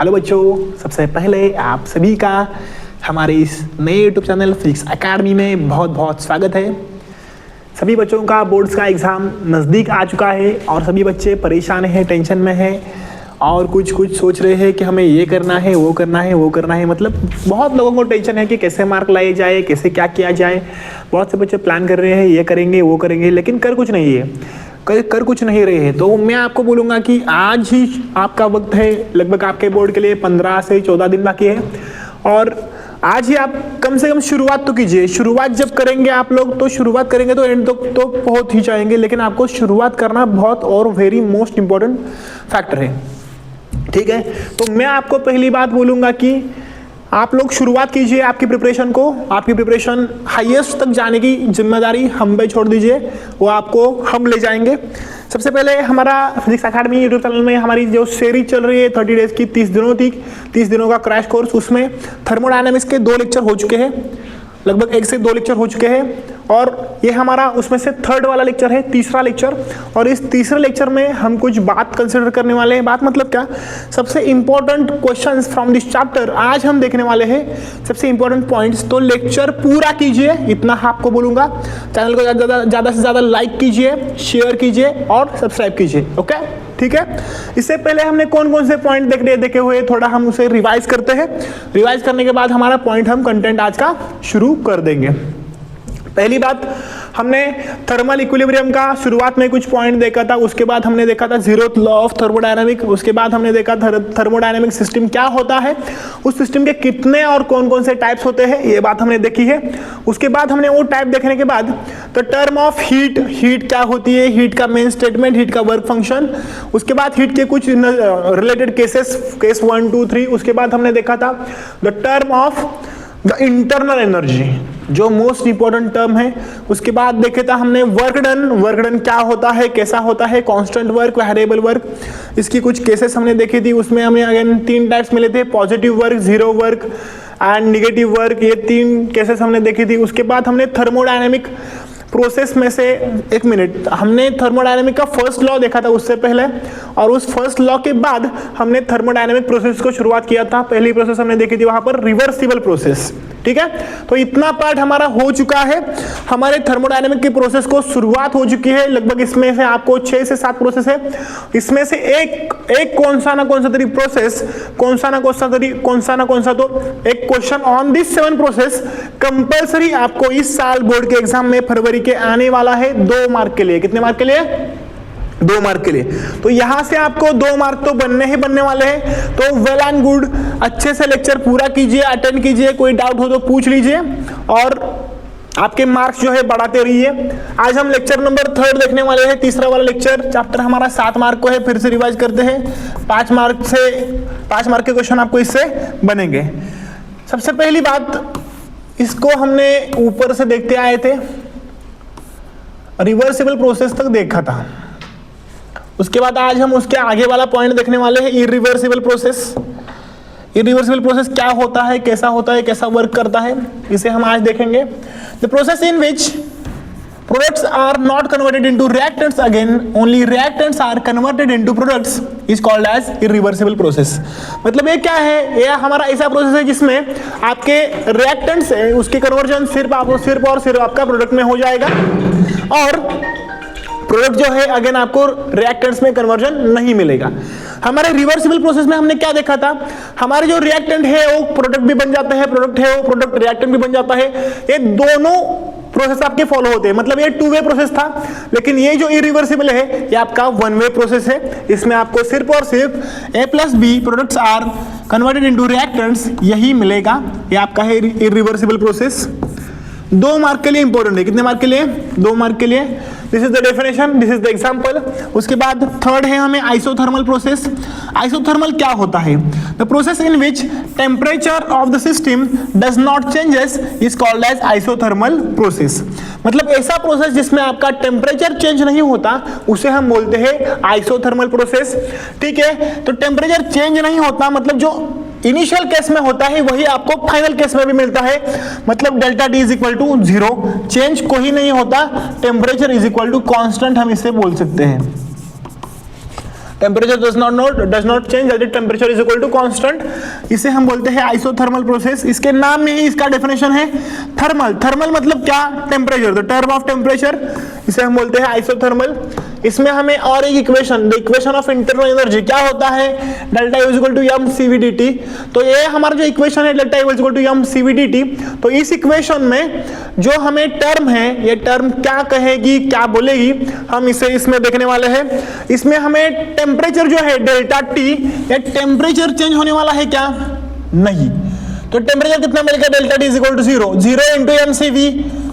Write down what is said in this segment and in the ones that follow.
Hello बच्चों, सबसे पहले आप सभी का हमारे इस नए यूट्यूब चैनल फिजिक्स एकेडमी में बहुत बहुत स्वागत है। सभी बच्चों का बोर्ड्स का एग्ज़ाम नज़दीक आ चुका है और सभी बच्चे परेशान हैं, टेंशन में हैं और कुछ सोच रहे हैं कि हमें ये करना है, वो करना है, वो करना है। मतलब बहुत लोगों को टेंशन है कि कैसे मार्क लाए जाए, कैसे क्या किया जाए। बहुत से बच्चे प्लान कर रहे हैं, ये करेंगे, वो करेंगे, लेकिन कर कुछ नहीं है, कर कुछ नहीं रहे हैं। तो मैं आपको बोलूँगा कि आज ही आपका वक्त है। लगभग आपके बोर्ड के लिए 15 से 14 दिन बाकी है और आज ही आप कम से कम शुरुआत तो कीजिए। शुरुआत जब करेंगे आप लोग, तो शुरुआत करेंगे तो एंड तो बहुत ही चाहेंगे, लेकिन आपको शुरुआत करना बहुत और वेरी मोस्ट इंपॉर्टेंट फैक्टर है। ठीक है, तो मैं आपको पहली बात बोलूँगा कि आप लोग शुरुआत कीजिए आपकी प्रिपरेशन को। आपकी प्रिपरेशन हाईएस्ट तक जाने की जिम्मेदारी हम पे छोड़ दीजिए, वो आपको हम ले जाएंगे। सबसे पहले हमारा फिजिक्स एकेडमी यूट्यूब चैनल में हमारी जो सीरीज चल रही है 30 डेज की, 30 दिनों का क्रैश कोर्स, उसमें थर्मोडायनेमिक्स के 2 लेक्चर हो चुके हैं। लगभग 1 से 2 लेक्चर हो चुके हैं और ये हमारा उसमें से 3rd वाला लेक्चर है, तीसरा लेक्चर। और इस तीसरे लेक्चर में हम कुछ बात कंसिडर करने वाले हैं। बात मतलब क्या, सबसे important questions from this chapter आज हम देखने वाले हैं, सबसे इंपॉर्टेंट पॉइंट्स। तो लेक्चर पूरा कीजिए, इतना आपको बोलूंगा। चैनल को ज़्यादा से ज़्यादा लाइक कीजिए, शेयर कीजिए और सब्सक्राइब कीजिए। ओके, ठीक है। इससे पहले हमने कौन कौन से पॉइंट देखे हुए, थोड़ा हम उसे रिवाइज करते हैं। रिवाइज करने के बाद हमारा पॉइंट हम कंटेंट आज का शुरू कर देंगे। पहली बात, हमने थर्मल इक्विलिब्रियम का शुरुआत में कुछ पॉइंट देखा था। उसके बाद हमने देखा था 0th लॉ ऑफ थर्मोडायनामिक। उसके बाद हमने देखा थर्मोडायनामिक सिस्टम क्या होता है, उस सिस्टम के कितने और कौन कौन से टाइप्स होते हैं, ये बात हमने देखी है। उसके बाद हमने वो टाइप देखने के बाद द टर्म ऑफ हीट क्या होती है, हीट का मेन स्टेटमेंट, हीट का वर्क फंक्शन। उसके बाद हीट के कुछ रिलेटेड केसेस, केस 1, 2, 3। उसके बाद हमने देखा था the term of the internal energy, जो मोस्ट इंपॉर्टेंट टर्म है। उसके बाद देखे था हमने वर्क डन क्या होता है, कैसा होता है, कांस्टेंट वर्क, वेरिएबल वर्क। इसकी कुछ केसेस हमने देखी थी। उसमें हमें अगेन 3 टाइप्स मिले थे, positive work, zero work and negative work. ये 3 केसेस हमने देखी थी। उसके बाद हमने थर्मोडायनेमिक प्रोसेस में से, एक मिनट, हमने थर्मोडायनेमिक का फर्स्ट लॉ देखा था उससे पहले, और उस फर्स्ट लॉ के बाद हमने थर्मोडायनेमिक प्रोसेस को शुरुआत किया था। पहली प्रोसेस हमने देखी थी वहां पर रिवर्सिबल प्रोसेस। ठीक है, तो इतना पार्ट हमारा हो चुका है। हमारे थर्मोडायनेमिक की प्रोसेस को शुरुआत हो चुकी है। लगभग इसमें से आपको 6 से 7 प्रोसेस है। इसमें से एक कौन सा ना कौन सा तरी प्रोसेस, कौन सा ना कौन सा तो एक question on this 7 process compulsory आपको इस साल बोर्ड के एग्जाम में फरवरी के आने वाला है 2 मार्क के लिए। कितने मार्क के लिए? 2 मार्क के लिए। तो यहां से आपको 2 मार्क तो बनने वाले हैं। तो वेल एंड गुड, अच्छे से लेक्चर पूरा कीजिए, अटेंड कीजिए, कोई डाउट हो तो पूछ लीजिए और आपके मार्क्स जो है बढ़ाते रहिए। आज हम लेक्चर नंबर 3rd देखने वाले हैं, तीसरा वाला लेक्चर। चैप्टर हमारा 7 मार्क को है, फिर से रिवाइज करते हैं। 5 मार्क के क्वेश्चन आपको इससे बनेंगे। सबसे पहली बात, इसको हमने ऊपर से देखते आए थे, रिवर्सिबल प्रोसेस तक देखा था। उसके बाद आज हम उसके आगे वाला पॉइंट देखने वाले हैं, इरिवर्सिबल प्रोसेस। इरिवर्सिबल प्रोसेस क्या होता है, कैसा वर्क करता है, इसे हम आज देखेंगे। The process in which products are not converted into reactants again, only reactants are converted into products is called as irreversible process। मतलब ये क्या है, ये हमारा ऐसा प्रोसेस है जिसमें आपके रिएक्टेंट्स है, उसके कन्वर्जन सिर्फ आपका प्रोडक्ट में हो जाएगा और प्रोडक्ट जो है अगेन आपको रिएक्टेंट्स में कन्वर्जन नहीं मिलेगा। हमारे रिवर्सिबल प्रोसेस में हमने क्या देखा था, हमारे जो रिएक्टेंट है वो प्रोडक्ट भी बन जाता है, प्रोडक्ट है वो प्रोडक्ट रिएक्टेंट भी बन जाता है। ये दोनों प्रोसेस आपके फॉलो होते हैं। मतलब ये 2 वे प्रोसेस था, लेकिन ये जो इरिवर्सिबल है ये आपका 1 वे प्रोसेस है। इसमें आपको सिर्फ और सिर्फ A+B products are converted into reactants यही मिलेगा। ये आपका है इरिवर्सिबल प्रोसेस। 2 मार्क के लिए इंपॉर्टेंट है। कितने मार्क के लिए? 2 मार्क के लिए। This is the definition, this is the example. उसके बाद 3rd है हमें आइसोथर्मल प्रोसेस। आइसोथर्मल क्या होता है? The process in which temperature of the system does not changes is called as isothermal process. मतलब ऐसा प्रोसेस जिसमें आपका टेम्परेचर चेंज नहीं होता उसे हम बोलते हैं आइसोथर्मल प्रोसेस। ठीक है, तो टेम्परेचर चेंज नहीं होता मतलब जो इनिशियल केस में होता है वही आपको फाइनल केस में भी मिलता है। मतलब delta T is equal to 0, change कोई नहीं होता, temperature is equal to constant हम इसे बोल सकते हैं। Temperature does not change, temperature is equal to constant. इसे हम बोलते हैं आइसोथर्मल प्रोसेस। इसके नाम में ही इसका डेफिनेशन है थर्मल। थर्मल मतलब क्या? Temperature, the term of temperature, इसे हम बोलते हैं आइसोथर्मल। इसमें हमें और एक equation, the equation of internal energy क्या होता है? Delta is equal to M C V D T. तो ये हमारा जो इक्वेशन है delta is equal to M C V D T, तो इस इक्वेशन में जो हमें टर्म है, ये टर्म क्या कहेगी, क्या बोलेगी, हम इसे इसमें देखने वाले हैं। इसमें हमें टेम्परेचर जो है डेल्टा टी, ये टेम्परेचर चेंज होने वाला है क्या? नहीं। तो टेम्परेचर कितना मिलेगा? Delta T is equal to 0, 0 into M C V,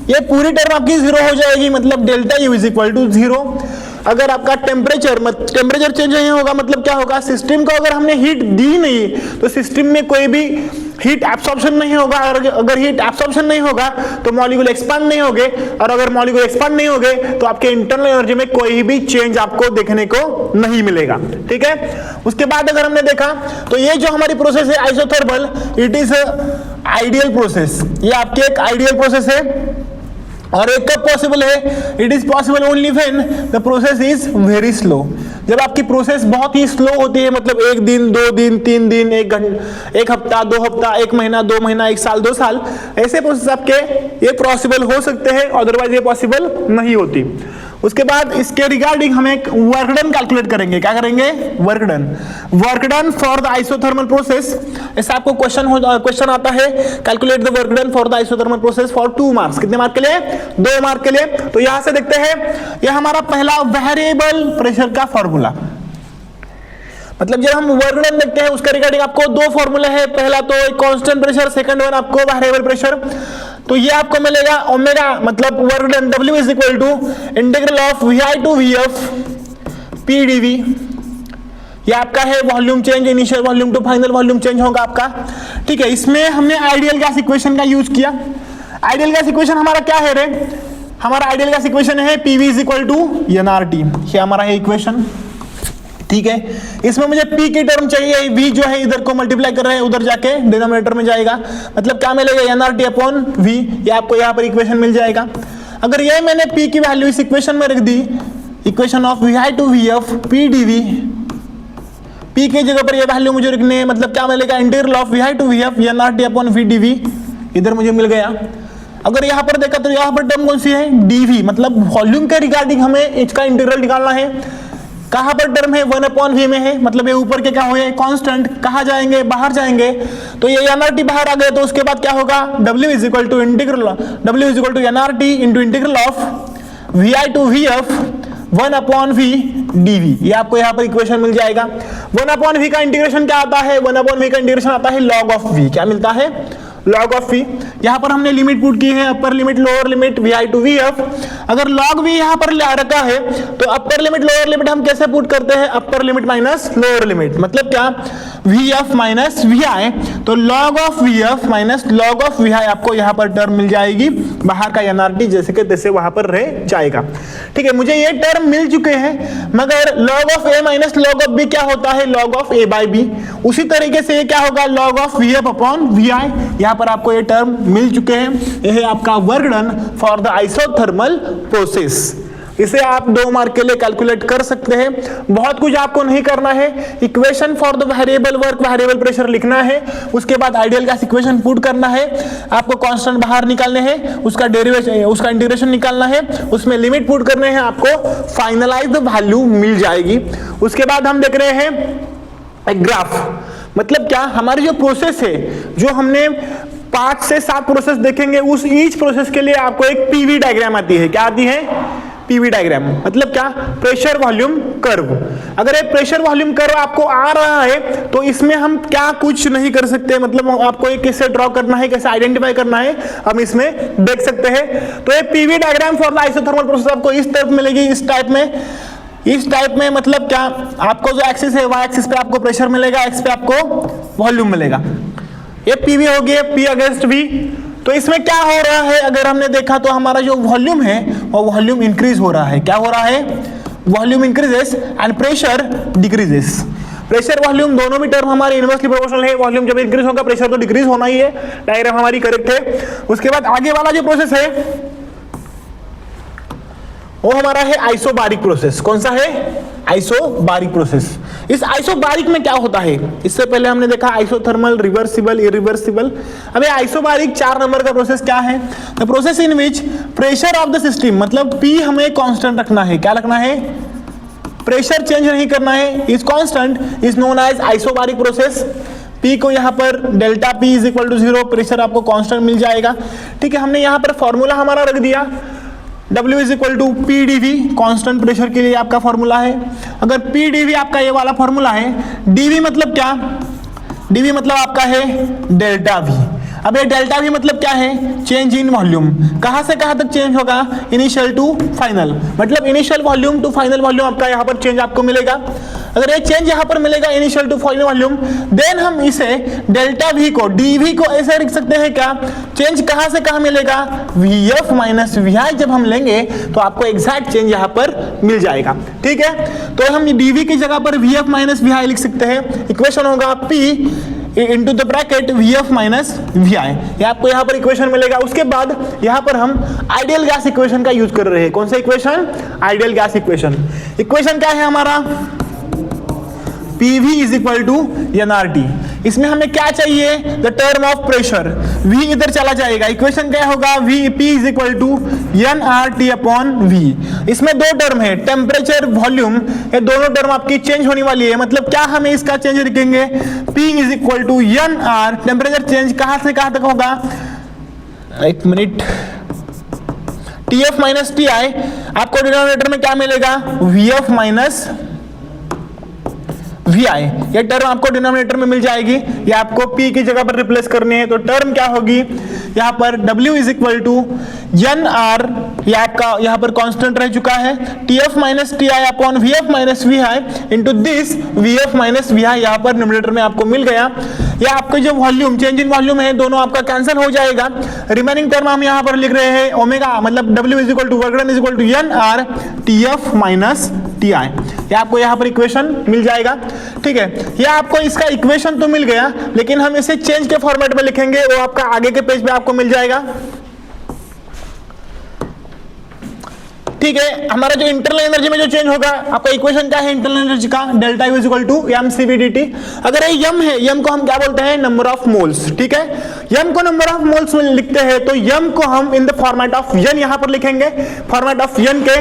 ये पूरी टर्म आपकी 0 हो जाएगी, मतलब delta U is equal to 0। अगर आपका टेम्परेचर चेंज नहीं होगा मतलब क्या होगा? सिस्टम को अगर हमने हीट दी नहीं तो सिस्टम में कोई भी हीट एब्सॉर्प्शन नहीं होगा। अगर हीट एब्सॉर्प्शन नहीं होगा तो मॉलिक्यूल एक्सपांड नहीं होंगे, और अगर मॉलिक्यूल एक्सपांड नहीं होंगे तो आपके इंटरनल एनर्जी में कोई भी चेंज आपको देखने को नहीं मिलेगा। ठीक है। उसके बाद अगर हमने देखा तो ये जो हमारी प्रोसेस है isothermal, it is ideal process. ये आपकी एक आइडियल प्रोसेस है। और एक कब पॉसिबल है? It is possible only when the process is very slow. जब आपकी प्रोसेस बहुत ही स्लो होती है, मतलब 1 दिन 2 दिन 3 दिन 1 घंटा 1 हफ्ता 2 हफ्ता 1 महीना 2 महीना 1 साल 2 साल, ऐसे प्रोसेस आपके ये पॉसिबल हो सकते हैं, अदरवाइज ये पॉसिबल नहीं होती। उसके बाद इसके रिगार्डिंग हम एक वर्क डन कैलकुलेट करेंगे। क्या करेंगे? Work done for the isothermal process. ऐसा आपको क्वेश्चन आता है, calculate the work done for the isothermal process for 2 marks. कितने मार्क के लिए? 2 मार्क के लिए। तो यहां से देखते हैं, यह हमारा पहला वेरिएबल प्रेशर का फॉर्मूला। मतलब जब हम वर्क डन देखते हैं उसका रिगार्डिंग आपको 2 फॉर्मूला है। पहला तो कांस्टेंट प्रेशर, सेकंड वन आपको वेरिएबल प्रेशर। तो ये आपको मिलेगा ओमेगा, मतलब work done W is equal to integral of VI to VF PdV। ये आपका है volume change, initial volume to final volume change होगा आपका। ठीक है। इसमें हमने आइडियल गैस इक्वेशन का यूज किया। आइडियल गैस इक्वेशन हमारा क्या है रे? हमारा आइडियल गैस इक्वेशन है PV is equal to NRT। ये हमारा है इक्वेशन। ठीक है। इसमें मुझे P की टर्म चाहिए, V जो है इधर को मल्टीप्लाई कर रहे हैं, उधर जाके डिनोमिनेटर में जाएगा, मतलब क्या मिलेगा? NRT upon V। ये आपको यहाँ पर इक्वेशन मिल जाएगा। अगर ये मैंने P की वैल्यू इस इक्वेशन में रख दी, equation of VI to VF PdV, P की जगह पर ये वैल्यू मुझे रखनी है, मतलब क्या मिलेगा? Integral of VI to VF NRT upon VdV, इधर मुझे मिल गया। अगर यहाँ पर देखा तो यहाँ पर टर्म कौन सी है? dV, मतलब वॉल्यूम के रिगार्डिंग हमें इसका इंटीग्रल निकालना है। कहां पर टर्म है? 1/v में है, मतलब ये ऊपर के क्या हुए? कांस्टेंट। कहां जाएंगे? बाहर जाएंगे। तो ये NRT बाहर आ गए, तो उसके बाद क्या होगा? W is equal to NRT into integral of VI to VF 1/v dV। ये आपको यहाँ पर इक्वेशन मिल जाएगा। 1/v का इंटीग्रेशन क्या आता है? 1/v का इंटीग्रेशन आता है log of v। क्या मिलता है? log of v। यहाँ पर हमने लिमिट पुट की है, upper limit lower limit VI to VF। अगर log v यहाँ पर रखा है तो अपर लिमिट लोअर लिमिट हम कैसे पुट करते हैं? Upper limit minus lower limit, मतलब क्या? VF minus VI। तो log of VF minus log of VI आपको यहाँ पर टर्म मिल जाएगी। बाहर का NRT जैसे के तैसे वहां पर रह जाएगा। ठीक है। मुझे ये टर्म मिल चुके हैं, मगर log of A minus log of B क्या होता है? log of A by B। उसी तरीके से ये क्या होगा? log of VF upon VI। यहाँ पर आपको ये टर्म मिल चुके हैं। यह है आपका work done for the isothermal process. इसे आप 2 मार्क के लिए कैलकुलेट कर सकते हैं। बहुत कुछ आपको नहीं करना है। Equation for the variable work, variable pressure लिखना है, उसके बाद आइडियल गैस इक्वेशन पुट करना है, आपको कांस्टेंट बाहर निकालने हैं, उसका डेरिवेशन, उसका इंटीग्रेशन निकालना है, उसमें लिमिट पुट करने हैं, आपको फाइनलाइज वैल्यू मिल जाएगी। उसके बाद हम देख रहे हैं एक ग्राफ। मतलब क्या? हमारी जो प्रोसेस है, जो हमने 5 से 7 प्रोसेस देखेंगे, उस ईच प्रोसेस के लिए आपको एक PV डायग्राम आती है। क्या आती है? PV diagram. मतलब क्या? Pressure volume curve. अगर एक प्रेशर वॉल्यूम कर्व आपको आ रहा है तो इसमें हम क्या कुछ नहीं कर सकते, मतलब आपको ये कैसे ड्रॉ करना है, कैसे आइडेंटिफाई करना है, हम इसमें देख सकते हैं। तो ये PV diagram for the isothermal process आपको इस टाइप मिलेगी, इस टाइप में मतलब क्या? आपको जो एक्सिस है y एक्सिस पे आपको प्रेशर मिलेगा, x पे आपको वॉल्यूम मिलेगा। ये PV हो गया, P अगेंस्ट V। तो इसमें क्या हो रहा है? अगर हमने देखा तो हमारा जो वॉल्यूम है वो वॉल्यूम इंक्रीज हो रहा है। क्या हो रहा है? Volume increases and pressure decreases. Pressure volume दोनों भी टर्म हमारे इनवर्सली प्रोपोर्शनल है। वॉल्यूम जब इंक्रीज होगा प्रेशर तो डिक्रीज होना ही है। डायग्राम हमारी करेक्ट है। उसके बाद आगे वाला जो प्रोसेस है वो हमारा है आइसोबारिक प्रोसेस। कौन सा है? Isobaric process. इस आइसोबारिक में क्या होता है? इससे पहले हमने देखा आइसोथर्मल, रिवर्सिबल, इरिवर्सिबल। अब ये आइसोबारिक 4 नंबर का प्रोसेस क्या है? The process in which pressure of the system, मतलब P हमें कांस्टेंट रखना है। क्या रखना है? प्रेशर चेंज नहीं करना है। Is constant is known as isobaric process. P को यहाँ पर delta P is equal to 0, pressure आपको कांस्टेंट मिल जाएगा। ठीक है, हमने यहाँ पर फॉर्मूला हमारा रख दिया, W is equal to P D V, constant pressure के लिए आपका फॉर्मूला है। अगर पी डी वी आपका ये वाला फॉर्मूला है, डीवी मतलब क्या? डीवी मतलब आपका है डेल्टा वी। अब ये डेल्टा वी मतलब क्या है? Change in volume. कहां से कहां तक चेंज होगा? इनिशियल टू फाइनल, मतलब initial volume to final volume आपका यहाँ पर चेंज आपको मिलेगा। अगर ये चेंज यहाँ पर मिलेगा initial to final volume, then हम इसे डेल्टा वी को, डीवी को ऐसे लिख सकते हैं क्या? चेंज कहां से कहां मिलेगा? वी एफ माइनस वी आई जब हम लेंगे तो आपको एग्जैक्ट चेंज यहाँ पर मिल जाएगा। ठीक है, तो हम डीवी की जगह पर V F minus V I लिख सकते हैं। इक्वेशन होगा P into the bracket V F minus V I, ये आपको यहाँ पर इक्वेशन मिलेगा। उसके बाद यहाँ पर हम आइडियल गैस इक्वेशन का यूज कर रहे हैं। कौन सा equation? Ideal gas equation. Equation क्या है हमारा? PV is equal to NRT। इसमें हमें क्या चाहिए? The term of pressure. V इधर चला जाएगा, इक्वेशन क्या होगा? P is equal to NRT upon V। इसमें 2 टर्म है, टेम्परेचर, वॉल्यूम, ये दोनों टर्म आपकी चेंज होने वाली है। मतलब क्या हम इसका चेंज लिखेंगे? P is equal to NR, temperature change कहां से कहां तक होगा? एक मिनट, TF माइनस TI, आपको डिनोमिनेटर में क्या मिलेगा? VF माइनस VI, ये टर्म आपको डिनोमिनेटर में मिल जाएगी। ये आपको P की जगह पर रिप्लेस करनी है, तो टर्म क्या होगी यहाँ पर? W is equal to NR, ये आपका यहाँ पर कांस्टेंट रह चुका है, TF minus TI upon VF minus VI into this VF minus VI, यहाँ पर न्यूमरेटर में आपको मिल गया। ये आपका जो वॉल्यूम, चेंज इन वॉल्यूम है, दोनों आपका कैंसिल हो जाएगा। रिमेनिंग टर्म हम यहाँ पर लिख रहे हैं ओमेगा, मतलब W is equal to work done is equal to NR TF minus TI, ये आपको यहाँ पर इक्वेशन मिल जाएगा। ठीक है, ये आपको इसका इक्वेशन तो मिल गया, लेकिन हम इसे चेंज के फॉर्मेट में लिखेंगे, वो आपका आगे के पेज पे आपको मिल जाएगा। ठीक है, हमारा जो इंटरनल एनर्जी में जो चेंज होगा, आपका इक्वेशन क्या है इंटरनल एनर्जी का? Delta U is equal to mCV/dt। अगर ये यम है, यम को हम क्या बोलते हैं? Number of moles. ठीक है, यम को नंबर ऑफ मोल्स में लिखते हैं, तो यम को हम इन द फॉर्मेट ऑफ यन यहाँ पर लिखेंगे। फॉर्मेट ऑफ यन के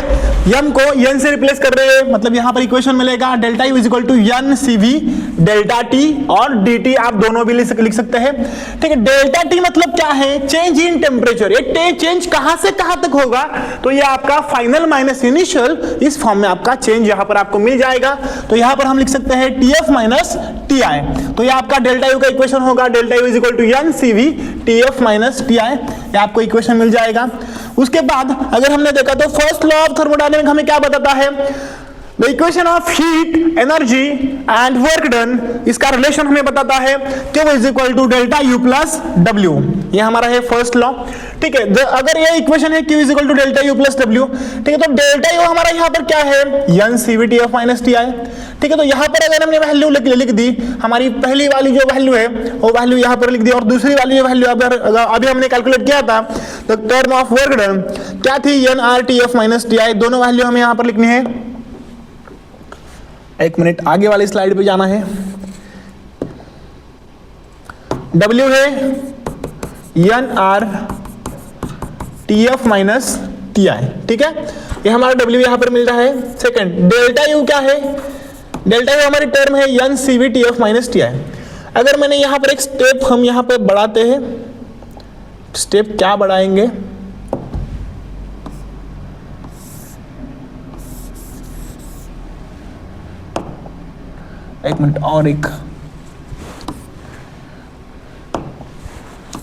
यम को यन से रिप्लेस कर रहे हैं, मतलब यहाँ पर इक्वेशन मिलेगा delta U is equal to NCV delta T, और dt आप दोनों भी लिख सकते हैं। ठीक है, डेल्टा टी मतलब क्या है? Change in temperature. ये चेंज कहां से कहां तक होगा? तो ये आपका फाइनल माइनस इनिशियल, इस फॉर्म में आपका चेंज यहाँ पर आपको मिल जाएगा। तो यहाँ पर हम लिख सकते हैं TF माइनस TI, तो ये आपका डेल्टा यू का इक्वेशन होगा, delta U is equal to NCV TF minus TI, ये आपको इक्वेशन मिल जाएगा। उसके बाद अगर हमने देखा तो फर्स्ट लॉ ऑफ थर्मोडायनामिक्स हमें क्या बताता है? The equation of heat, energy and work done, इसका रिलेशन हमें बताता है Q is equal to delta U plus W, ये हमारा है फर्स्ट लॉ। ठीक है, अगर ये इक्वेशन है Q is equal to delta U plus W, ठीक है, तो डेल्टा यू हमारा यहाँ पर क्या है? NCV TF minus TI। ठीक है, तो यहाँ पर अगर हमने वैल्यू लिख दी, हमारी पहली वाली जो वैल्यू है वो वैल्यू यहाँ पर लिख दी, और दूसरी वाली जो वैल्यू अभी हमने कैलकुलेट किया था, तो टर्म ऑफ वर्क डन क्या थी? NR TF माइनस TI, दोनों वैल्यू हमें यहाँ पर लिखनी है। एक मिनट, आगे वाली स्लाइड पे जाना है। W है NR TF माइनस TI। ठीक है, ये हमारा W यहां पर मिल रहा है। सेकंड, डेल्टा यू क्या है? डेल्टा यू हमारी टर्म है NCV TF माइनस TI। अगर मैंने यहां पर एक स्टेप हम यहां पर बढ़ाते हैं, स्टेप क्या बढ़ाएंगे? एक मिनट, और एक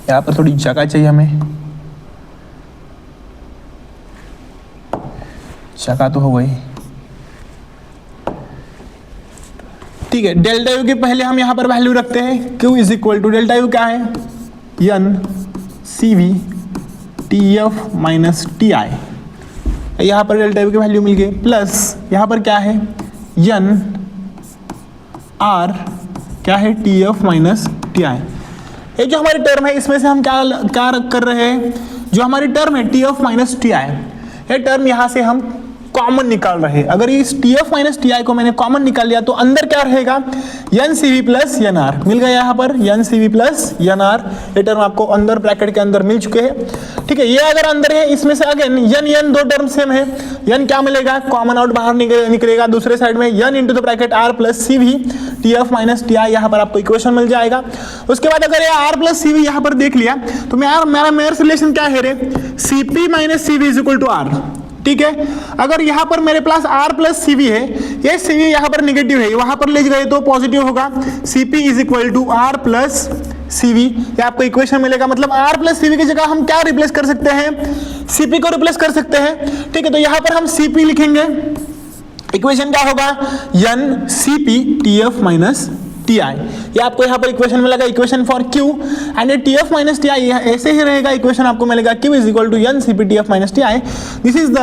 यहाँ पर थोड़ी जगह चाहिए हमें, जगह तो हो गई। ठीक है, डेल्टा यू के पहले हम यहाँ पर वैल्यू रखते हैं, Q is equal to delta U क्या है? NCV TF माइनस TI, यहाँ पर डेल्टा यू की वैल्यू मिल गई, प्लस यहाँ पर क्या है? NR क्या है? TF minus TI। ये जो हमारी टर्म है, इसमें से हम क्या कर रहे हैं? जो हमारी टर्म है TF माइनस TI, ये टर्म यहाँ से हम कॉमन निकाल रहे हैं। अगर इस TF माइनस TI को मैंने कॉमन निकाल लिया तो अंदर क्या रहेगा, NCV प्लस NR मिल गया यहाँ पर, NCV प्लस NR ये टर्म आपको अंदर ब्रैकेट के अंदर मिल चुके हैं। ठीक है, ये अगर अंदर है इसमें से अगेन n दो टर्म सेम है, n क्या मिलेगा, कॉमन आउट बाहर निकलेगा, दूसरे साइड में n into the bracket R plus CV TF minus TI यहाँ पर आपको इक्वेशन मिल जाएगा। उसके बाद अगर ये R प्लस CV यहाँ पर देख लिया तो मेरा मेयर्स रिलेशन क्या है रे, CP minus CV is equal to R। ठीक है, अगर यहाँ पर मेरे पास R प्लस CV है, ये CV यहाँ पर नेगेटिव है, वहां पर ले गए तो पॉजिटिव होगा, CP is equal to R plus CV, ये आपको इक्वेशन मिलेगा। मतलब R प्लस CV की जगह हम क्या रिप्लेस कर सकते हैं, CP को रिप्लेस कर सकते हैं। ठीक है, तो यहाँ पर हम CP लिखेंगे, इक्वेशन क्या होगा, NCP TF माइनस TI, ये आपको यहाँ पर इक्वेशन मिलेगा, equation for Q and TF minus TI ऐसे ही रहेगा, इक्वेशन आपको मिलेगा Q is equal to NCP TF minus TI। This is the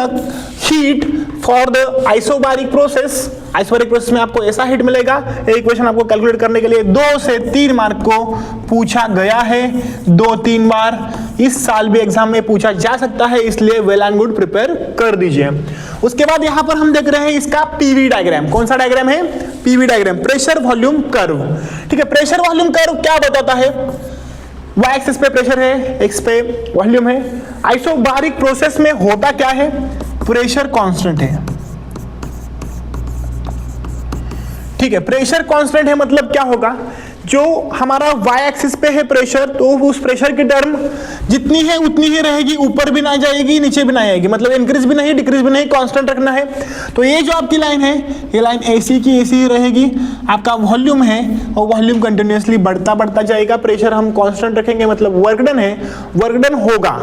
heat for the isobaric process. Isobaric process में आपको ऐसा हीट मिलेगा, ये इक्वेशन आपको कैलकुलेट करने के लिए 2 से 3 मार्क को पूछा गया है, 2-3 बार इस साल भी एग्जाम में पूछा जा सकता है, इसलिए वेल एंड गुड प्रिपेयर कर दीजिए। उसके बाद यहाँ पर हम देख रहे हैं इसका PV डायग्राम, कौन सा डायग्राम है, PV diagram, pressure volume curve. ठीक है, प्रेशर वॉल्यूम कर्व क्या बताता है, y एक्सिस पे प्रेशर है, x पे वॉल्यूम है। आइसोबारिक प्रोसेस में होता क्या है, प्रेशर कांस्टेंट है। ठीक है, प्रेशर कांस्टेंट है मतलब क्या होगा, जो हमारा y एक्सिस पे है प्रेशर, तो उस प्रेशर की टर्म जितनी है उतनी ही रहेगी, ऊपर भी ना जाएगी नीचे भी ना आएगी, मतलब इंक्रीज भी नहीं डिक्रीज भी नहीं, कांस्टेंट रखना है। तो ये जो आपकी लाइन है, ये लाइन AC की AC ही रहेगी। आपका वॉल्यूम है और वॉल्यूम कंटिन्यूअसली बढ़ता जाएगा, प्रेशर हम कांस्टेंट रखेंगे, मतलब वर्क डन है, वर्क डन होगा।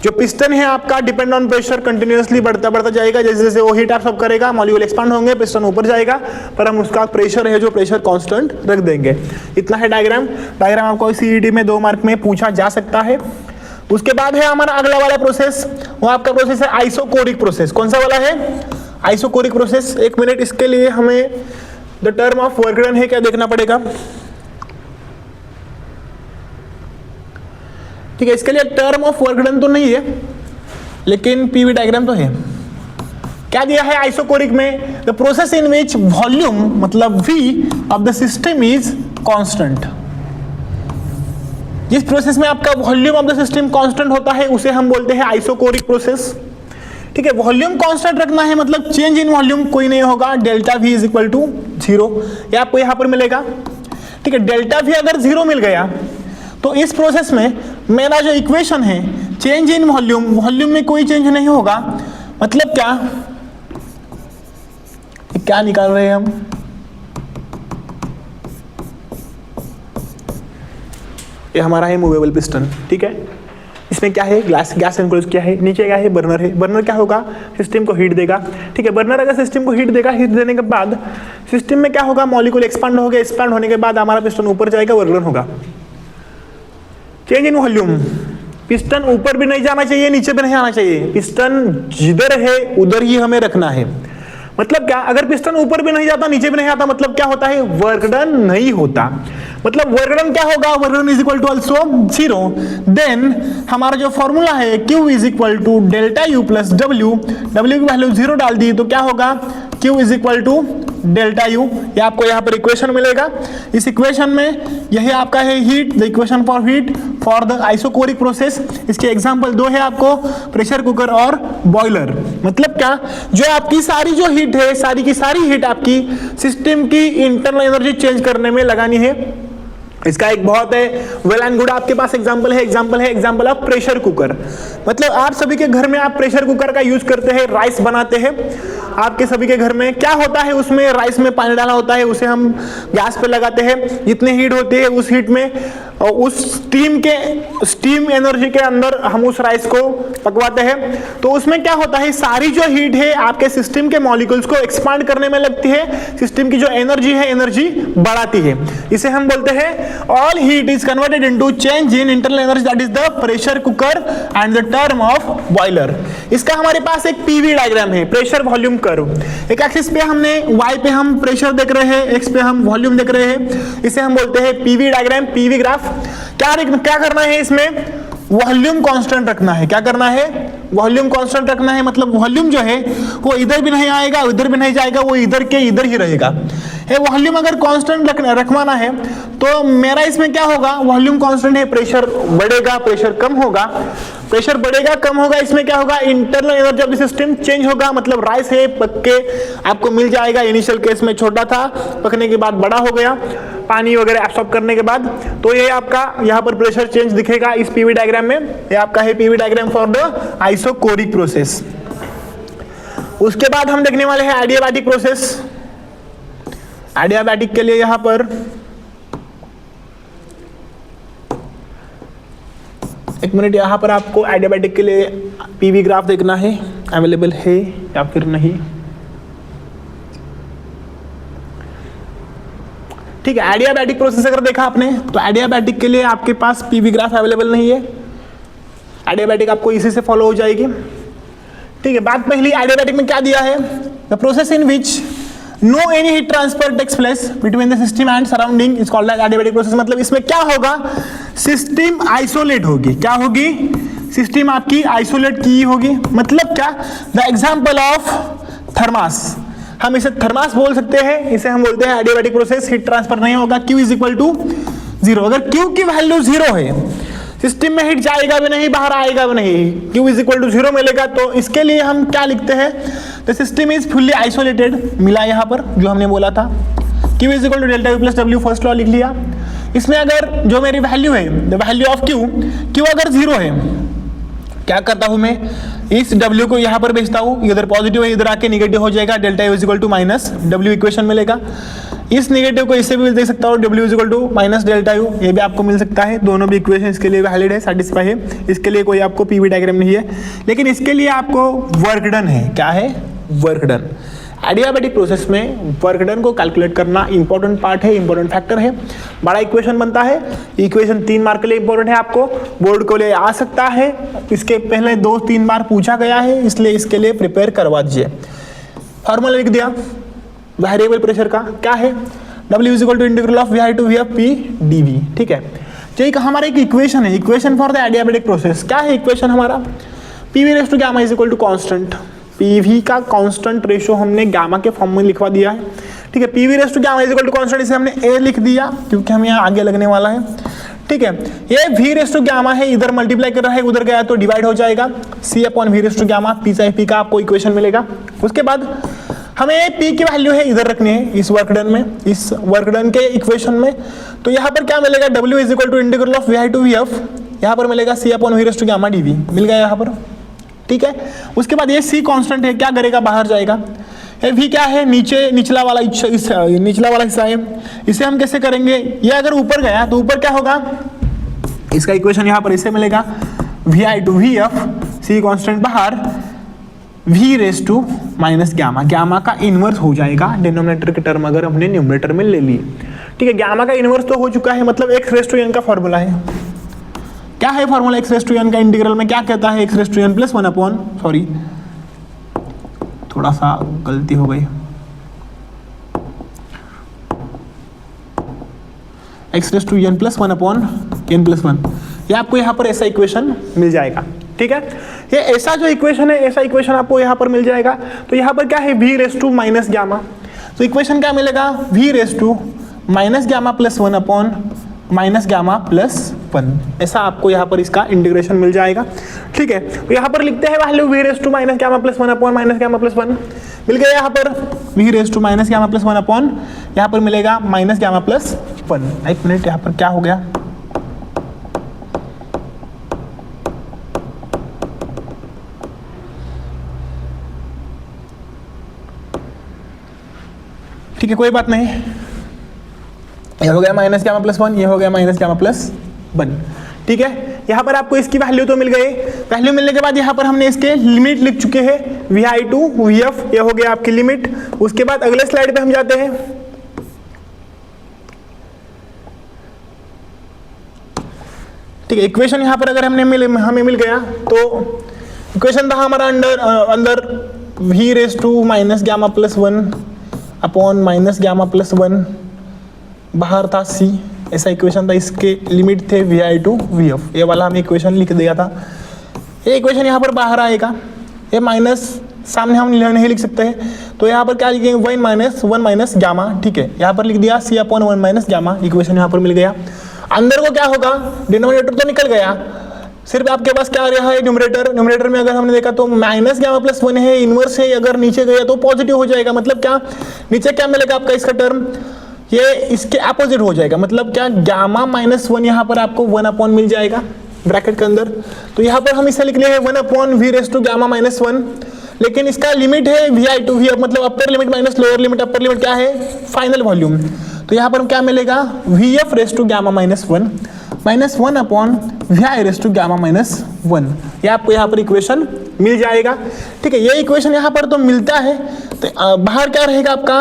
जो पिस्टन है आपका डिपेंड ऑन प्रेशर कंटिन्यूअसली बढ़ता जाएगा, जैसे जैसे वो हीट आप सब करेगा, मॉलिक्यूल एक्सपांड होंगे, पिस्टन ऊपर जाएगा, पर हम उसका प्रेशर है जो प्रेशर कांस्टेंट रख देंगे। इतना है डायग्राम। डायग्राम आपको CET में 2 मार्क में पूछा जा सकता है। उसके बाद है हमारा अगला वाला प्रोसेस, वो आपका प्रोसेस है आइसोकोरिक प्रोसेस। कौन सा वाला है, आइसोकोरिक प्रोसेस। 1 मिनट, इसके लिए हमें the term of work done है क्या देखना पड़ेगा। ठीक है, इसके लिए टर्म ऑफ वर्क डन तो नहीं है, लेकिन PV डायग्राम तो है। क्या दिया है आइसोकोरिक में, the process in which volume मतलब V of the system is constant. जिस प्रोसेस में आपका volume of the system constant होता है उसे हम बोलते हैं आइसोकोरिक प्रोसेस। ठीक है, वॉल्यूम कांस्टेंट रखना है मतलब चेंज इन वॉल्यूम कोई नहीं होगा, delta V is equal to 0, ये आपको यहाँ पर मिलेगा। ठीक है, डेल्टा V अगर 0 मिल गया तो इस प्रोसेस में मेरा जो इक्वेशन है, चेंज इन वॉल्यूम, वॉल्यूम में कोई चेंज नहीं होगा, मतलब क्या निकाल रहे हैं हम, ये हमारा है मूवेबल पिस्टन। ठीक है, इसमें क्या है, गैस एनक्लोज क्या है, नीचे क्या है, बर्नर है। बर्नर क्या होगा, सिस्टम को हीट देगा। ठीक है, बर्नर अगर सिस्टम को हीट देगा, हीट देने के बाद सिस्टम में क्या होगा, मॉलिक्यूल एक्सपांड होगा, एक्सपांड होने के बाद हमारा पिस्टन ऊपर जाएगा, वर्क डन होगा। चेंज इन वॉल्यूम, पिस्टन ऊपर भी नहीं जाना चाहिए, नीचे भी नहीं आना चाहिए, पिस्टन जिधर है उधर ही हमें रखना है। मतलब क्या, अगर पिस्टन ऊपर भी नहीं जाता नीचे भी नहीं आता, मतलब क्या होता है, वर्क डन नहीं होता। मतलब वर्क डन क्या होगा, work done is equal to also 0। Then हमारा जो फॉर्मूला है Q is equal to delta U plus W, W की वैल्यू 0 डाल दी तो क्या होगा, Q is equal to delta U। ये आपको यहाँ पर इक्वेशन मिलेगा। इस इक्वेशन में यही आपका है heat, the equation for heat for the isochoric process. इसके एग्जांपल 2 है आपको, प्रेशर कुकर और बॉयलर। मतलब क्या, जो आपकी सारी जो हीट है, सारी की सारी हीट आपकी सिस्टम की इंटरनल एनर्जी चेंज करने में लगानी है। इसका एक बहुत है वेल एंड गुड आपके पास एग्जांपल है, एग्जांपल ऑफ प्रेशर कुकर। मतलब आप सभी के घर में आप प्रेशर कुकर का यूज करते हैं, राइस बनाते हैं। आपके सभी के घर में क्या होता है, उसमें राइस में पानी डाला होता है, उसे हम गैस पे लगाते हैं, जितनी हीट होती है उस हीट में और उस स्टीम एनर्जी के अंदर हम उस राइस को पकवाते हैं। तो उसमें क्या होता है, सारी जो हीट है आपके सिस्टम के मॉलिक्यूल्स को एक्सपांड करने में लगती है, सिस्टम की जो एनर्जी है एनर्जी बढ़ाती है। इसे हम बोलते हैं all heat is converted into change in internal energy, that is the pressure cooker and the term of boiler। इसका हमारे पास एक PV डायग्राम है, प्रेशर वॉल्यूम कर्व। एक एक्सिस पे हमने y पे हम प्रेशर देख रहे हैं, x पे हम वॉल्यूम देख रहे हैं, इसे हम बोलते हैं PV डायग्राम, PV ग्राफ। क्या करना है इसमें, वॉल्यूम कांस्टेंट रखना है। क्या करना है? वॉल्यूम कांस्टेंट रखना है, मतलब वॉल्यूम जो है वो इधर भी नहीं आएगा, इधर भी नहीं जाएगा, वो इधर के इधर ही रहेगा। ये वॉल्यूम अगर कांस्टेंट रखवाना है तो मेरा इसमें क्या होगा, वॉल्यूम कांस्टेंट है, प्रेशर बढ़ेगा, प्रेशर कम होगा, प्रेशर बढ़ेगा कम होगा, इसमें क्या होगा, internal energy of the system change होगा, मतलब राइस है पक के आपको मिल जाएगा। इनिशियल केस में छोटा था, पकने के बाद बड़ा हो गया पानी वगैरह एब्सॉर्ब करने के बाद। तो ये आपका यहाँ पर प्रेशर चेंज दिखेगा इस पीवी डायग्राम में। ये आपका है PV diagram for the isochoric process. उसके बाद हम देखने वाले हैं एडियाबैटिक प्रोसेस। एडियाबैटिक के लिए यहाँ पर एक मिनट, यहाँ पर आपको एडियाबैटिक के लिए पीवी ग्राफ देखना है, अवेलेबल है या फिर नहीं। ठीक है, एडियाबैटिक प्रोसेस अगर देखा आपने तो एडियाबैटिक के लिए आपके पास पीवी ग्राफ अवेलेबल नहीं है। एडियाबैटिक आपको इसी से फॉलो हो जाएगी। ठीक है, बात पहली, एडियाबैटिक में क्या दिया है, the process in which no any heat transfer takes place between the system and surrounding is called as adiabatic process. मतलब इसमें क्या होगा, सिस्टम आइसोलेट होगी। क्या होगी? सिस्टम आपकी आइसोलेट की होगी। मतलब क्या, द एग्जाम्पल ऑफ थर्मास, हम इसे थर्मास बोल सकते हैं, इसे हम बोलते हैं एडियाबैटिक प्रोसेस। हीट ट्रांसफर नहीं होगा, Q इज इक्वल टू 0। अगर Q की वैल्यू 0 है, सिस्टम में हीट जाएगा भी नहीं, बाहर आएगा भी नहीं, Q इज इक्वल टू 0 मिलेगा। तो इसके लिए हम क्या लिखते हैं, the system is fully isolated. मिला यहाँ पर जो हमने बोला था, Q is equal to delta U plus W, first law लिख लिया। इसमें अगर जो मेरी वैल्यू है, द वैल्यू ऑफ Q अगर 0 है, क्या करता हूं मैं, इस W को यहां पर भेजता हूं, इधर पॉजिटिव है, इधर आके नेगेटिव हो जाएगा, delta U is equal to minus W equation मिलेगा। इस नेगेटिव को इससे भी दे सकता हूं, W is equal to minus delta U, ये भी आपको मिल सकता है। दोनों भी इक्वेशन इसके लिए वैलिड है, सेटिस्फाई है। इसके लिए कोई आपको पीवी डायग्राम नहीं है, लेकिन इसके लिए आपको वर्क डन है। क्या है? Work done. एडियाबैटिक प्रोसेस में वर्क डन को कैलकुलेट करना इंपॉर्टेंट पार्ट है, इंपॉर्टेंट फैक्टर है। बड़ा इक्वेशन बनता है, इक्वेशन 3 मार्क के लिए इंपॉर्टेंट है, आपको बोर्ड को ले आ सकता है। इसके पहले 2-3 बार पूछा गया है, इसलिए इसके लिए प्रिपेयर करवा दीजिए। फॉर्मूला लिख दिया वेरिएबल प्रेशर का, क्या है, W is equal to integral of VI to VF P dV। ठीक है, जो एक हमारा एक इक्वेशन है, equation for the adiabatic process. क्या है इक्वेशन हमारा, PV raise to gamma is equal to constant. PV का कांस्टेंट रेशो हमने गामा के फॉर्म में लिखवा दिया है। ठीक है, PV raise to gamma is equal to constant, इसे हमने ए लिख दिया क्योंकि हम यहाँ आगे लगने वाला है। ठीक है, ये वी रेज़ टू गामा है, इधर मल्टीप्लाई कर रहा है, उधर गया तो डिवाइड हो जाएगा, C upon V raise to gamma, P चाहे पी का आपको इक्वेशन मिलेगा। उसके बाद हमें पी की वैल्यू है इधर रखनी है, इस वर्क डन में, इस वर्क डन के इक्वेशन में। तो यहाँ पर क्या मिलेगा, W is equal to integral of VI to VF, यहाँ पर मिलेगा C upon V raise to gamma dV, मिल गया यहाँ पर। ठीक है, उसके बाद ये C कांस्टेंट है, क्या करेगा, बाहर जाएगा। ये V क्या है, नीचे निचला वाला हिस्सा है, इसे हम कैसे करेंगे, ये अगर ऊपर गया तो ऊपर क्या होगा, इसका इक्वेशन यहाँ पर इसे मिलेगा, VI to VF, C constant बाहर, V raise to minus gamma, gamma का इनवर्स हो जाएगा डिनोमिनेटर की टर्म अगर हमने न्यूमरेटर में ले ली। ठीक है, गामा का इनवर्स तो हो चुका है, मतलब x रेज़ टू n का फॉर्मूला है। क्या है formula x raise to n का, इंटीग्रल में क्या कहता है, x raise to n plus 1 upon, sorry थोड़ा सा गलती हो गई, x raise to n plus 1 upon n plus 1, ये आपको यहाँ पर ऐसा इक्वेशन मिल जाएगा। ठीक है, ये ऐसा जो इक्वेशन है, ऐसा इक्वेशन आपको यहाँ पर मिल जाएगा। तो यहाँ पर क्या है, v raise to minus gamma, तो इक्वेशन क्या मिलेगा, v raise to minus gamma plus 1 upon minus gamma plus 1, ऐसा आपको यहाँ पर इसका इंटीग्रेशन मिल जाएगा। ठीक है, तो यहाँ पर लिखते हैं value v raise to minus gamma plus 1 upon minus gamma plus 1, मिल गया यहाँ पर v raise to minus gamma plus 1 upon, यहाँ पर मिलेगा माइनस गामा प्लस 1। एक मिनट, यहाँ पर क्या हो गया, ठीक है कोई बात नहीं, ये हो गया माइनस गामा प्लस 1, ये हो गया माइनस गामा प्लस 1। ठीक है, यहाँ पर आपको इसकी वैल्यू तो मिल गई। वैल्यू मिलने के बाद यहाँ पर हमने इसके लिमिट लिख चुके हैं, VI टू VF, ये हो गया आपकी लिमिट। उसके बाद अगले स्लाइड पे हम जाते हैं। ठीक है, इक्वेशन यहाँ पर अगर हमें मिल गया तो इक्वेशन था हमारा अंदर V raise to minus gamma plus 1 upon minus gamma plus 1, बाहर था C, ऐसा इक्वेशन था, इसके लिमिट थे VI टू VF, ये वाला हमें इक्वेशन लिख दिया था। ये इक्वेशन यहाँ पर बाहर आएगा, ये माइनस सामने हम नहीं लिख सकते हैं, तो यहाँ पर क्या लिखेंगे 1 माइनस गामा, ठीक है, यहाँ पर लिख दिया C/1 माइनस गामा, इक्वेशन यहाँ पर मिल गया। अंदर को क्या होगा, डिनोमिनेटर तो निकल गया, सिर्फ आपके पास क्या आ रहा है न्यूमरेटर में अगर हमने देखा तो माइनस गामा प्लस 1 है, इनवर्स है, अगर नीचे गया तो पॉजिटिव हो जाएगा, मतलब क्या नीचे क्या मिलेगा आपका इसका टर्म, ये इसके अपोजिट हो जाएगा, मतलब क्या गामा -1 यहाँ पर आपको 1 मिल जाएगा ब्रैकेट के अंदर। तो यहाँ पर हम इसे लिख रहे हैं 1/v गामा -1, लेकिन इसका लिमिट है VI टू VF, मतलब upper limit minus lower limit, upper limit क्या है फाइनल वॉल्यूम। तो यहाँ पर क्या मिलेगा VF गामा -1 -1/VI गामा -1, ये आपको यहाँ पर इक्वेशन मिल जाएगा, ठीक है। ये इक्वेशन यहाँ पर तो मिलता है, तो बाहर क्या रहेगा आपका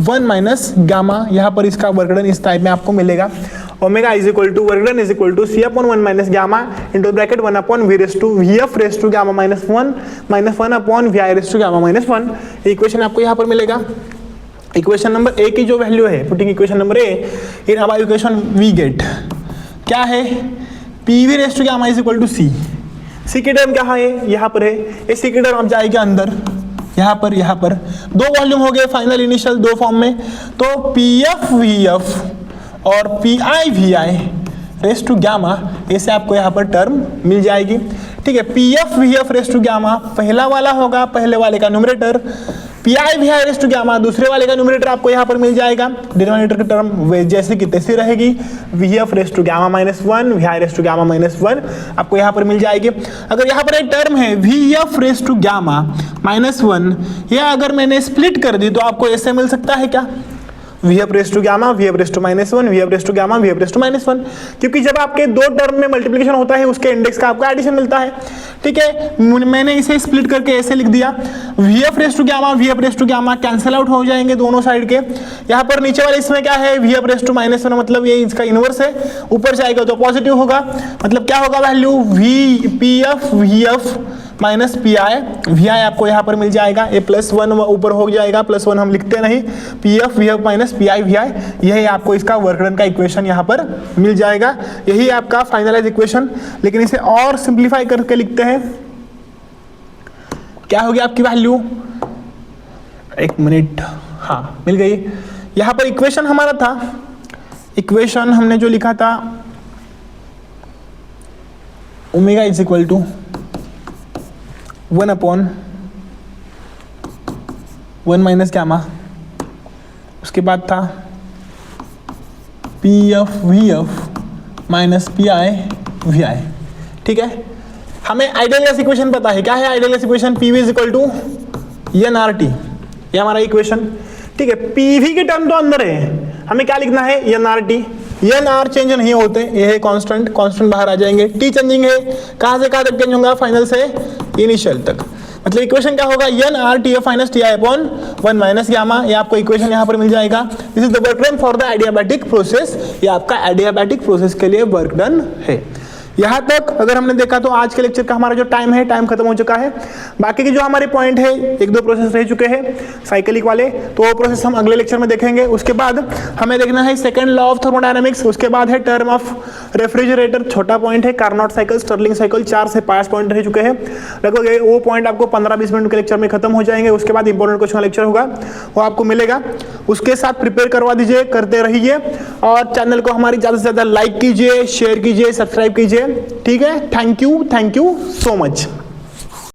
1 माइनस गामा, यहाँ पर इसका वर्कडन इस टाइप में आपको मिलेगा, omega is equal to work done is equal to C/1 minus gamma into bracket 1/VF gamma -1 1/VI gamma -1, equation आपको यहाँ पर मिलेगा। इक्वेशन नंबर ए की जो वैल्यू है, putting equation number A in above equation we get क्या है PV gamma is equal to C की टर्म क्या है यहाँ पर है, इस C की टर्म आप जाएगा अंदर, यहाँ पर दो वॉल्यूम हो गए फाइनल इनिशियल दो फॉर्म में, तो PF VF और PI VI raise to gamma, ऐसे आपको यहाँ पर टर्म मिल जाएगी, ठीक है। PF VF raise to gamma पहला वाला होगा, पहले वाले का numerator, PI VI raise to gamma दूसरे वाले का न्यूमरेटर आपको यहाँ पर मिल जाएगा, डिनोमिनेटर की टर्म जैसे की तैसी रहेगी, VF raise to gamma -1 VI raise to gamma -1 आपको यहाँ पर मिल जाएगी। अगर यहाँ पर एक टर्म है VF रेस टू गामा -1, यह अगर मैंने स्प्लिट कर दी तो आपको ऐसे मिल सकता है क्या VF raise to gamma VF raise to -1 VF raise to gamma VF raise to -1, क्योंकि जब आपके दो टर्म में मल्टीप्लिकेशन होता है उसके इंडेक्स का आपको एडिशन मिलता है, ठीक है। मैंने इसे स्प्लिट करके ऐसे लिख दिया VF raise to gamma cancel out हो जाएंगे दोनों साइड के, यहाँ पर नीचे वाले इसमें क्या है VF रेस टू -1, मतलब ये इसका इनवर्स है, ऊपर जाएगा तो पॉजिटिव होगा, मतलब क्या होगा value PF VF minus VI आपको यहाँ पर मिल जाएगा, ये +1 ऊपर हो जाएगा, +1 हम लिखते नहीं, PF VF minus PI VI, यही आपको इसका वर्कडन का इक्वेशन यहाँ पर मिल जाएगा, यही आपका फाइनलाइज इक्वेशन। लेकिन इसे और सिंप्लीफाई करके लिखते हैं, क्या होगी आपकी वैल्यू, एक मिनट, हाँ मिल गई। यहाँ पर इक्वेशन हमारा था, इक्वेशन हमने जो लिखा था omega is equal to 1/1 minus gamma, उसके बाद था PF VF minus PI VI, ठीक है। हमें आइडियल गैस इक्वेशन पता है, क्या है ideal gas equation, PV is equal to NRT, ये हमारा इक्वेशन, ठीक है। PV के टर्म तो अंदर है, हमें क्या लिखना है NRT, NR चेंज नहीं होते, ये है कांस्टेंट बाहर आ जाएंगे, T चेंजिंग है, कहां से कहां तक चेंज होगा, फाइनल से इनिशियल तक, मतलब इक्वेशन क्या होगा NRTF minus TI/1 minus gamma, ये आपको इक्वेशन यहाँ पर मिल जाएगा। This is the work done for the adiabatic process, ये आपका एडियाबैटिक प्रोसेस के लिए वर्क डन है। यहाँ तक अगर हमने देखा तो आज के लेक्चर का हमारा जो टाइम खत्म हो चुका है। बाकी के जो हमारे पॉइंट है, एक दो प्रोसेस रह चुके हैं साइक्लिक वाले, तो वो प्रोसेस हम अगले लेक्चर में देखेंगे। उसके बाद हमें देखना है सेकंड लॉ ऑफ थर्मोडायनामिक्स, उसके बाद है टर्म ऑफ रेफ्रिजरेटर, छोटा पॉइंट है कार्नोट साइकिल, स्टर्लिंग साइकिल, 4 से 5 पॉइंट रह चुके हैं लगभग, वो पॉइंट आपको 15-20 मिनट के लेक्चर में खत्म हो जाएंगे। उसके बाद इंपॉर्टेंट क्वेश्चन लेक्चर होगा, वो आपको मिलेगा, उसके साथ प्रिपेयर करवा दीजिए, करते रहिए, और चैनल को हमारी ज़्यादा से ज़्यादा लाइक कीजिए, शेयर कीजिए, सब्सक्राइब कीजिए, ठीक है। Thank you so much.